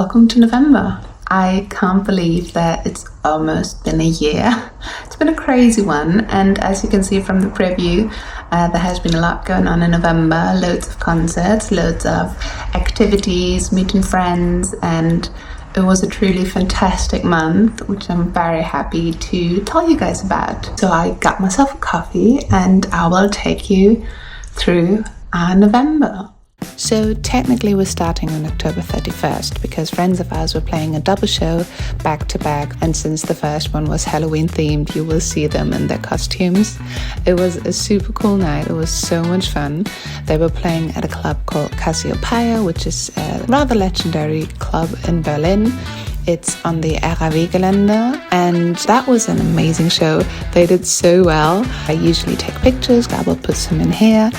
welcome to November. I can't believe that it's almost been a year. It's been a crazy one, and as you can see from the preview, there has been a lot going on in November. Loads of concerts, loads of activities, meeting friends, and it was a truly fantastic month, which I'm very happy to tell you guys about. So I got myself a coffee and I will take you through November. So technically we're starting on October 31st because friends of ours were playing a double show back to back, and since the first one was Halloween themed, you will see them in their costumes. It was a super cool night. It was so much fun. They were playing at a club called Cassiopeia, which is a rather legendary club in Berlin. It's on the RAW-Gelände, and that was an amazing show. They did so well. I usually take pictures. I will put some in here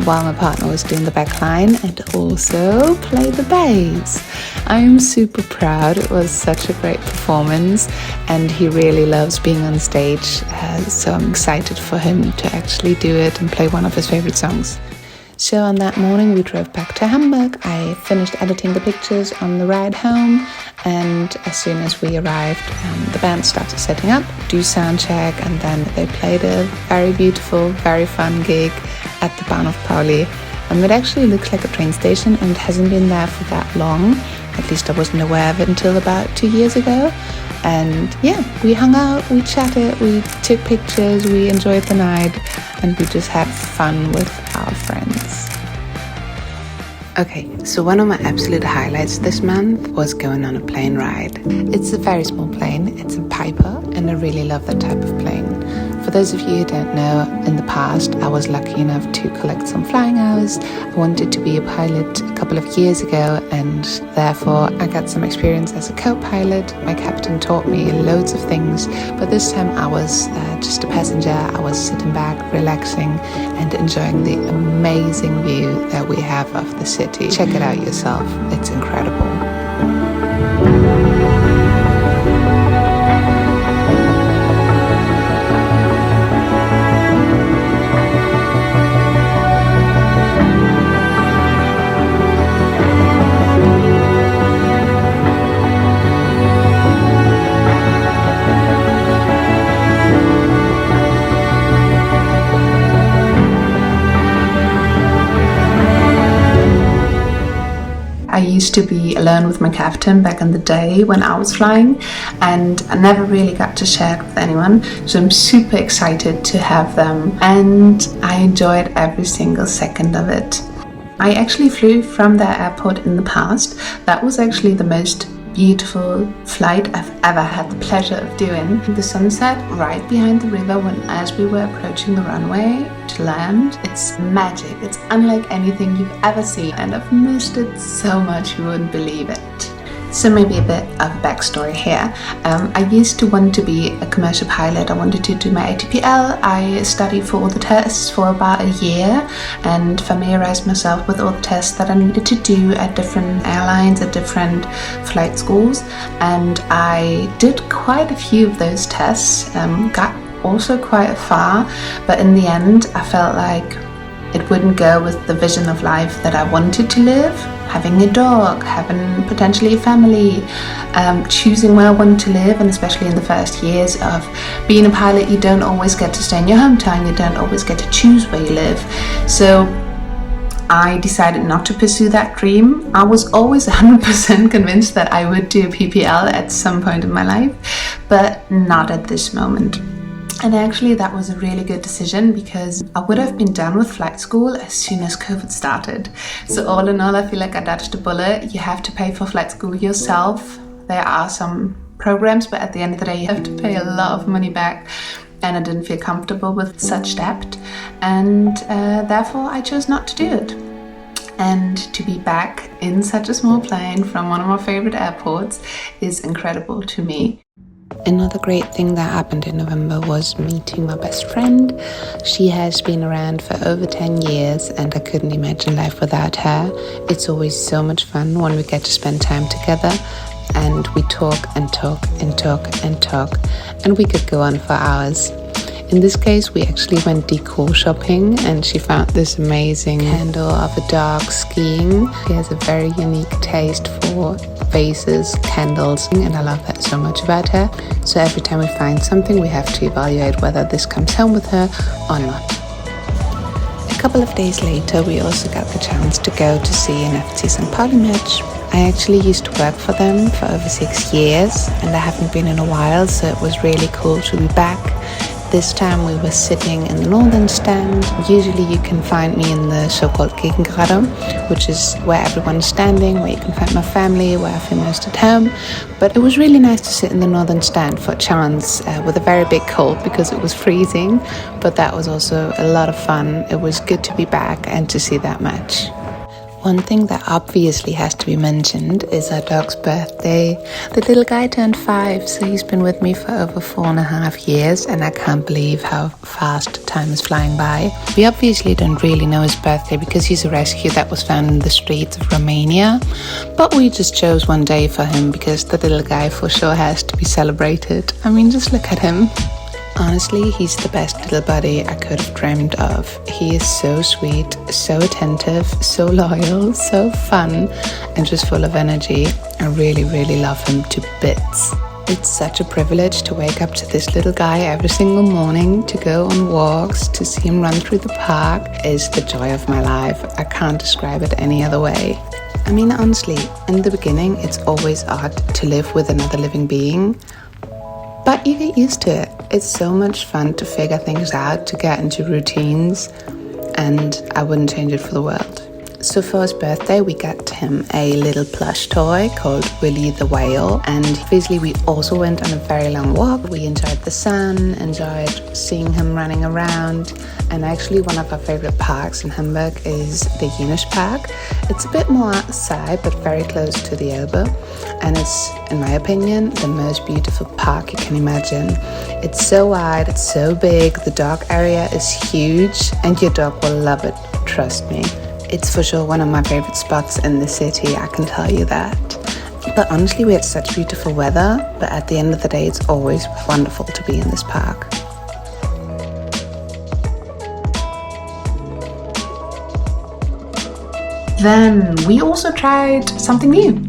while my partner was doing the back line and also play the bass. I'm super proud. It was such a great performance and he really loves being on stage, so I'm excited for him to actually do it and play one of his favorite songs. So on that morning we drove back to Hamburg. I finished editing the pictures on the ride home, and as soon as we arrived, the band started setting up, do sound check, and then they played a very beautiful, very fun gig at the Bahnhof Pauli. It actually looks like a train station and it hasn't been there for that long. At least I wasn't aware of it until about 2 years ago. And yeah, we hung out, we chatted, we took pictures, we enjoyed the night, and we just had fun with our friends. Okay, so one of my absolute highlights this month was going on a plane ride. It's a very small plane, it's a Piper, and I really love that type of plane. For those of you who don't know, in the past I was lucky enough to collect some flying hours. I wanted to be a pilot a couple of years ago, and therefore I got some experience as a co-pilot. My captain taught me loads of things, but this time I was just a passenger. I was sitting back, relaxing and enjoying the amazing view that we have of the city. Check it out yourself, it's incredible. I used to be alone with my captain back in the day when I was flying, and I never really got to share it with anyone, so I'm super excited to have them, and I enjoyed every single second of it. I actually flew from their airport in the past. That was actually the most beautiful flight I've ever had the pleasure of doing. The sunset right behind the river as we were approaching the runway to land. It's magic. It's unlike anything you've ever seen, and I've missed it so much you wouldn't believe it. So maybe a bit of a backstory here. I used to want to be a commercial pilot. I wanted to do my ATPL. I studied for all the tests for about a year and familiarized myself with all the tests that I needed to do at different airlines, at different flight schools. And I did quite a few of those tests, got also quite far, but in the end I felt like it wouldn't go with the vision of life that I wanted to live. Having a dog, having potentially a family, choosing where I want to live, and especially in the first years of being a pilot, you don't always get to stay in your hometown, you don't always get to choose where you live. So I decided not to pursue that dream. I was always 100% convinced that I would do a PPL at some point in my life, but not at this moment. And actually that was a really good decision because I would have been done with flight school as soon as COVID started. So all in all, I feel like I dodged a bullet. You have to pay for flight school yourself. There are some programs, but at the end of the day you have to pay a lot of money back, and I didn't feel comfortable with such debt, and therefore I chose not to do it. And to be back in such a small plane from one of my favorite airports is incredible to me. Another great thing that happened in November was meeting my best friend. She has been around for over 10 years and I couldn't imagine life without her. It's always so much fun when we get to spend time together, and we talk and talk and talk and talk, and we could go on for hours. In this case, we actually went decor shopping and she found this amazing candle of a dog skiing. She has a very unique taste for vases, candles, and I love that so much about her. So every time we find something, we have to evaluate whether this comes home with her or not. A couple of days later, we also got the chance to go to see an FC St. Pauli match. I actually used to work for them for over 6 years and I haven't been in a while, so it was really cool to be back. This time we were sitting in the northern stand. Usually you can find me in the so-called Gegengrade, which is where everyone's standing, where you can find my family, where I feel most at home. But it was really nice to sit in the northern stand for a chance with a very big cold because it was freezing. But that was also a lot of fun. It was good to be back and to see that match. One thing that obviously has to be mentioned is our dog's birthday. The little guy turned 5, so he's been with me for over 4.5 years, and I can't believe how fast time is flying by. We obviously don't really know his birthday because he's a rescue that was found in the streets of Romania, but we just chose one day for him because the little guy for sure has to be celebrated. I mean, just look at him. Honestly, he's the best little buddy I could have dreamed of. He is so sweet, so attentive, so loyal, so fun, and just full of energy. I really, really love him to bits. It's such a privilege to wake up to this little guy every single morning, to go on walks, to see him run through the park. Is the joy of my life. I can't describe it any other way. I mean, honestly, in the beginning, it's always odd to live with another living being. But you get used to it. It's so much fun to figure things out, to get into routines, and I wouldn't change it for the world. So for his birthday, we got him a little plush toy called Willy the Whale, and obviously we also went on a very long walk. We enjoyed the sun, enjoyed seeing him running around, and actually one of our favorite parks in Hamburg is the Jünisch Park. It's a bit more outside, but very close to the Elbe, and it's, in my opinion, the most beautiful park you can imagine. It's so wide, it's so big, the dog area is huge, and your dog will love it, trust me. It's for sure one of my favorite spots in the city, I can tell you that. But honestly, we had such beautiful weather, but at the end of the day, it's always wonderful to be in this park. Then we also tried something new,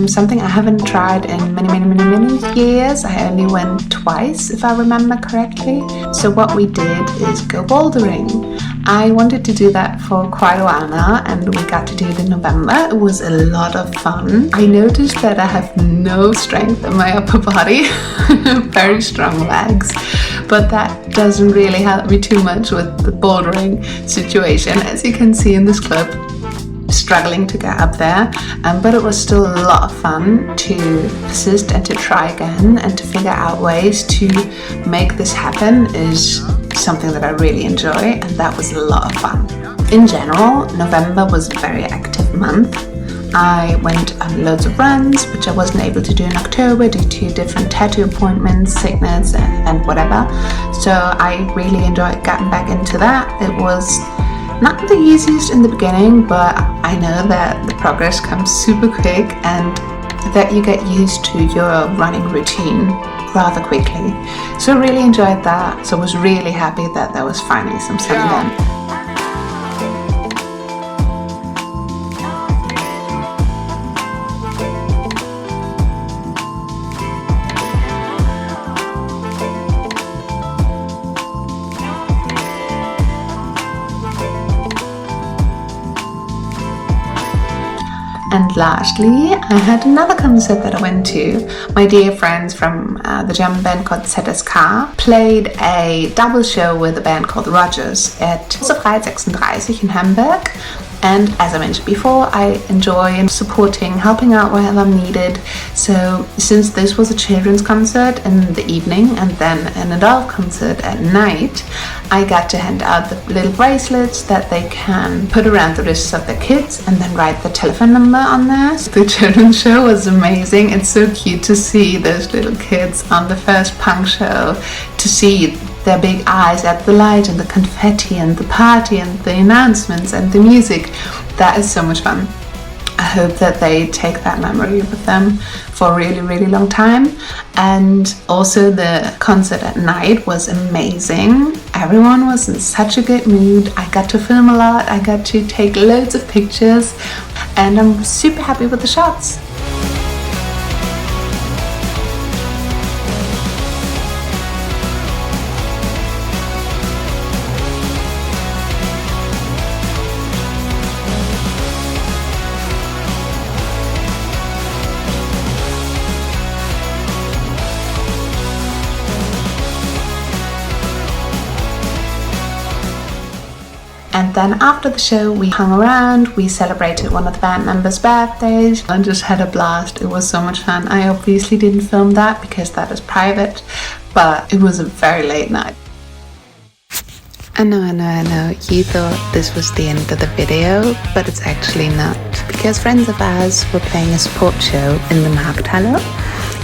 something I haven't tried in many years. I only went twice, if I remember correctly. So what we did is go bouldering. I wanted to do that for quite a while now, and we got to do it in November. It was a lot of fun. I noticed that I have no strength in my upper body, very strong legs, but that doesn't really help me too much with the bouldering situation, as you can see in this clip. Struggling to get up there, but it was still a lot of fun to persist and to try again and to figure out ways to make this happen is something that I really enjoy, and that was a lot of fun. In general, November was a very active month. I went on loads of runs, which I wasn't able to do in October due to different tattoo appointments, sickness, and whatever. So I really enjoyed getting back into that. It was not the easiest in the beginning, but I know that the progress comes super quick and that you get used to your running routine rather quickly. So I really enjoyed that. So I was really happy that there was finally some sun again. And lastly, I had another concert that I went to. My dear friends from the German band called ZSK played a double show with a band called Rogers at Freiheit 36 in Hamburg. And as I mentioned before, I enjoy supporting, helping out wherever I'm needed. So since this was a children's concert in the evening and then an adult concert at night, I got to hand out the little bracelets that they can put around the wrists of their kids and then write the telephone number on there. So the children's show was amazing. It's so cute to see those little kids on the first punk show, to see their big eyes at the light and the confetti and the party and the announcements and the music. That is so much fun. I hope that they take that memory with them for a really, really long time. And also the concert at night was amazing. Everyone was in such a good mood. I got to film a lot, I got to take loads of pictures, and I'm super happy with the shots. And then after the show, we hung around, we celebrated one of the band members' birthdays and just had a blast. It was so much fun. I obviously didn't film that because that is private, but it was a very late night. I know, you thought this was the end of the video, but it's actually not, because friends of ours were playing a support show in the Markthalle,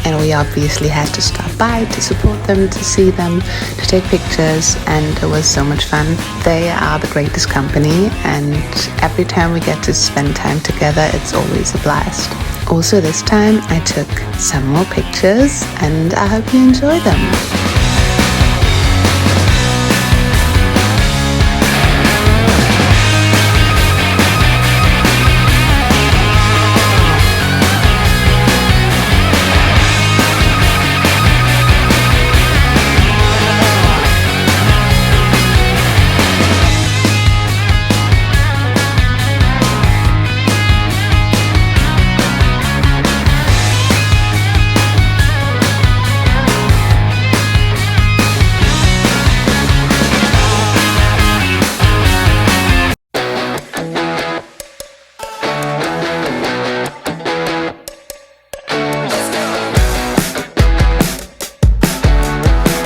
and we obviously had to stop by to support them, to see them, to take pictures, and it was so much fun. They are the greatest company, and every time we get to spend time together, it's always a blast. Also this time I took some more pictures, and I hope you enjoy them.